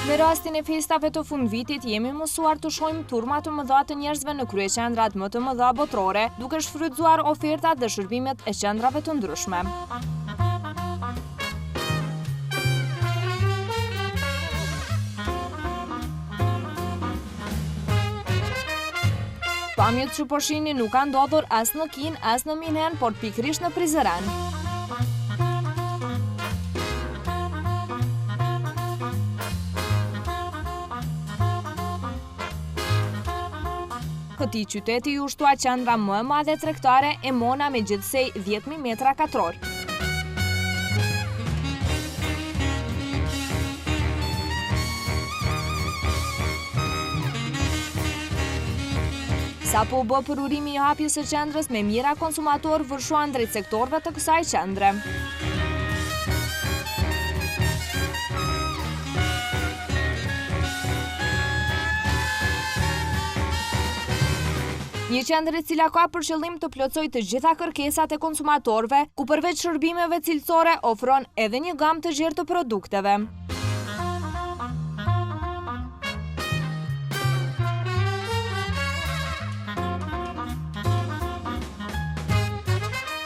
Në rastin e festave të fundvitit jemi mësuar të shohim turma të mëdha të njerëzve në kryeqendrat më të mëdha botërore, duke shfrytzuar ofertat dhe shërbimet e qendrave të ndryshme. Pamjet që po shihni nuk kanë ndodhur as në Kinë, as në Minen, por pikërisht në Prizren. Këtij qyteti u shtua qendra më e madhe tregtare Emona me gjithsej 10.000 metra katror. Sa po u bë përurimi i hapjes së qendrës, me mijëra konsumatorë vërshuan drejt sektorëve të kësaj qendre. Një qendër e cila ka për qëllim të plotësojë të gjitha kërkesat e konsumatorëve, ku përveç shërbimeve cilësore ofron edhe një gamë të gjerë të produkteve.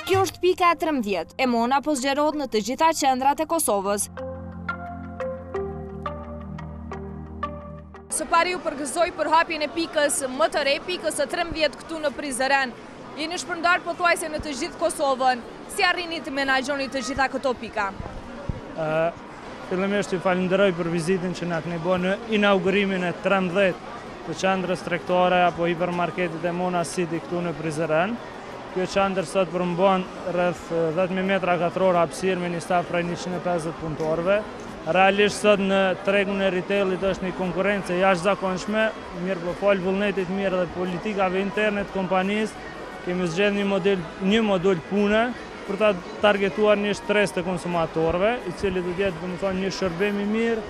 Kjo është pika e 13. Emona po zgjerohet në të gjitha qendrat e Kosovës. Së pari u përgëzoj për hapjen e pikës më të re, pikës së 13 këtu në Prizren. Jeni shpërndar pothuajse në të gjithë Kosovën. Si arrini të menaxhoni të gjitha këto pika? Fillimisht ju falenderoj për vizitën që na keni bërë në inaugurimin e 13 të qendrës tregtare apo hipermarketit Emona City këtu në Prizren. Kjo qendër sot përmban rreth 10.000 metra katror hapësirë me një staf prej 150 punëtorëve. Realisht sot në tregun e retailit është një konkurrencë jashtëzakonshme, mirë po fal vullnetit mirë dhe politikave interne të kompanisë, kemi zgjedhur një modul pune për ta targetuar një shtresë të konsumatorëve, i cili do të jetë domethënë një shërbim i mirë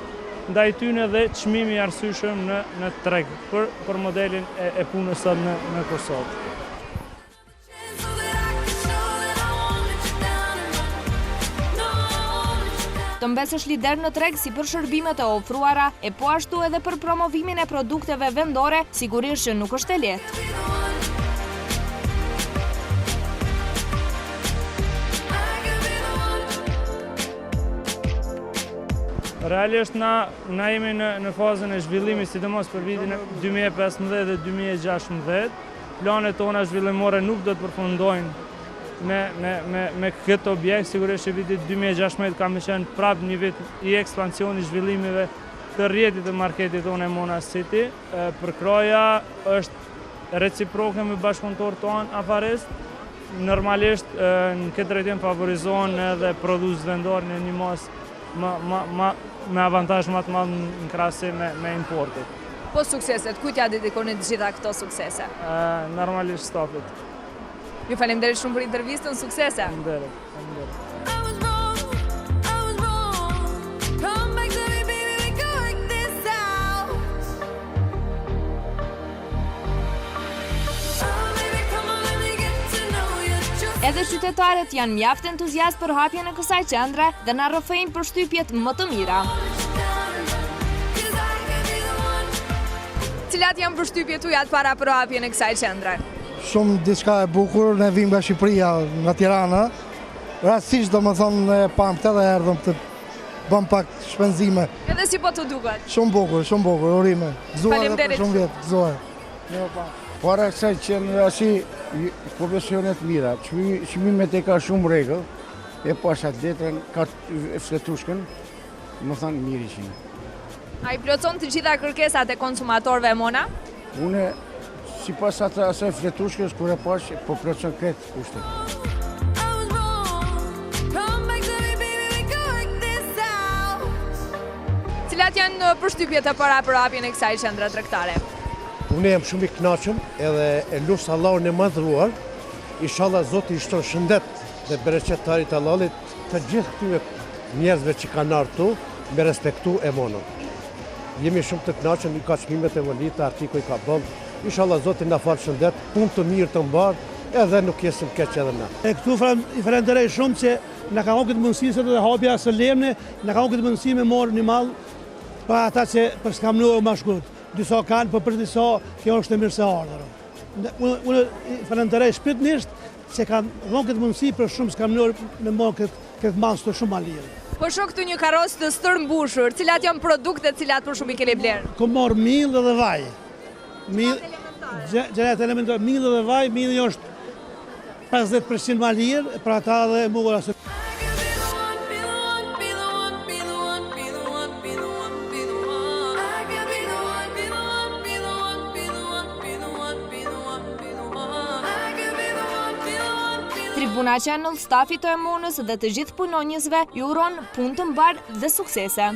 ndaj tyre dhe çmimi i arsyeshëm në treg për modelin e punës sot në Kosovë. Të mbesesh lider në treg si për shërbimet e ofruara, e po ashtu edhe për promovimin e produkteve vendore, sigurisht që nuk është e lehtë. Realisht na jemi në fazën e zhvillimit, sidomos për vitin 2015 dhe 2016. Planet tona zhvillimore nuk do të përfundojnë me këtë objekt. Sigurisht që vitit 2016 kam qenë prapë një vit i ekspansioni zhvillimeve të rrjetit të marketit tonë Emona City. Përkraja është reciproke me bashkëpunëtorët tonë afarist. Normalisht në këtë drejtim favorizohen edhe produktët vendor në një mos me avantazh më të madh në krahasim me importit. Po sukseset, kujt ja dedikoni të gjitha këto suksese? Normalisht stafit. Ju faleminderit shumë për intervistën, suksese! Faleminderit. Edhe qytetarët janë mjaft entuziast për hapjen e kësaj qendre dhe na rrëfejnë përshtypjet më të mira. Cilat janë përshtypjet tuaja para për hapjen e kësaj qendre? Shumë diçka e bukur, ne vim nga Shqipëria, nga Tirana. Rastisht do më thonë e pam këtë dhe erdhëm të bëm pak shpenzime. Edhe si po të duket? Shumë bukur, urime. Gëzuar dhe për shumë vjetë, gëzuar. Para kësaj që në ashi profesionet mira, qëmimet e ka shumë regëll, e pashat letën, ka fletushkën, më thonë mirë ishin. A i plotson të gjitha kërkesat e konsumatorëve Emona? Une, si pas asaj fletushkës, kur e pash, po plotson këtë kushtet. Cilat janë përshtypjet e para për hapjen e kësaj qendre tregtare? Unë jam shumë i kënaqur edhe e lut Allahun e madhruar. Inshallah Zoti i shton shëndet dhe bereqet të arit Allahit të gjithë këtyre njerëzve që kanë ardhur këtu me respektu Emona. Jemi shumë të kënaqur, ka çmimet e volita, artikuj ka bëm. Inshallah Zoti na fal shëndet, punë të mirë të mbar, edhe nuk jesim keq edhe na. E këtu i falenderoj shumë që na ka dhënë këtë mundësi se të hapja së lemne, na ka dhënë këtë mundësi me marrë një mall pa ata që për skamnuar më shkurt. Disa kanë, për disa kjo është e mirë se ardhur. Unë falenderoj shpirtërisht se kanë dhënë këtë mundësi për shumë skamnuar me marrë këtë masë të shumë alirë. Po shoh këtu një karrocë të stërmbushur, cilat janë produktet cilat për shumë i keni blerë? Ku marr miell dhe vaj. Gjërat elementare, miell dhe vaj, mielli është 50% më alirë, për ata dhe mua ose Tribuna Channel, stafi të Emonës dhe të gjithë punonjësve ju uron punë të mbar dhe suksese.